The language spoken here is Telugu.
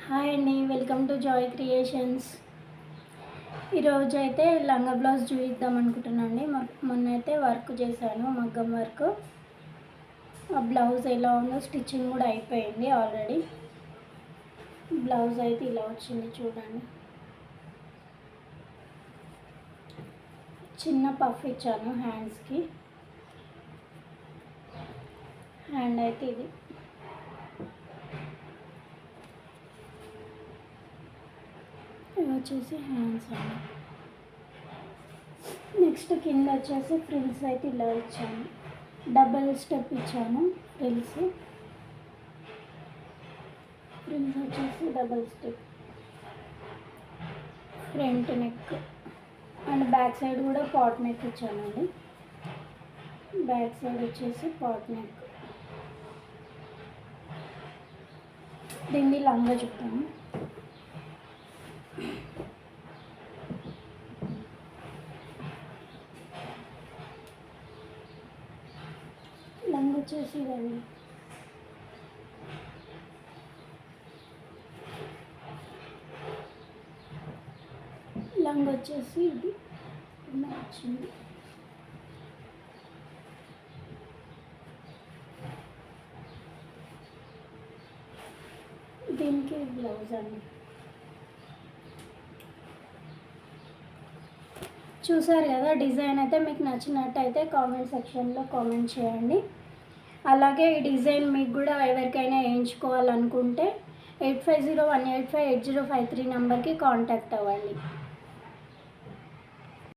హాయ్ అండి, వెల్కమ్ టు జాయ్ క్రియేషన్స్. ఈరోజు అయితే లంగా బ్లౌజ్ చూపిద్దాం అనుకుంటున్నాను అండి. మొన్న అయితే వర్క్ చేశాను, మగ్గం వర్క్. ఆ బ్లౌజ్ ఎలా ఉందో స్టిచ్చింగ్ కూడా అయిపోయింది ఆల్రెడీ. బ్లౌజ్ అయితే ఇలా వచ్చింది చూడండి. చిన్న పఫ్ ఇచ్చాను హ్యాండ్స్కి. హ్యాండ్ అయితే ఇది. ఇవి వచ్చేసి హ్యాండ్స్ అండి. నెక్స్ట్ కింద వచ్చేసి ఫ్రిల్స్ అయితే ఇలా ఇచ్చాను. డబల్ స్టెప్ ఇచ్చాను ఫ్రిల్స్ వచ్చేసి double step. Front neck and back side కూడా పాట్ నెక్ ఇచ్చానండి. బ్యాక్ సైడ్ వచ్చేసి పాట్ నెక్. దీన్ని లంగా చెప్తాను. లంగా వచ్చేసి ఇదండి. లంగా వచ్చేసి ఇది వచ్చింది. దీనికి బ్లౌజ్ అండి. చూసారు కదా, డిజైన్ అయితే మీకు నచ్చినట్టయితే కామెంట్ సెక్షన్లో కామెంట్ చేయండి. అలాగే ఈ డిజైన్ మీకు కూడా ఎవరికైనా వేయించుకోవాలనుకుంటే 8501858053 నెంబర్కి కాంటాక్ట్ అవ్వండి.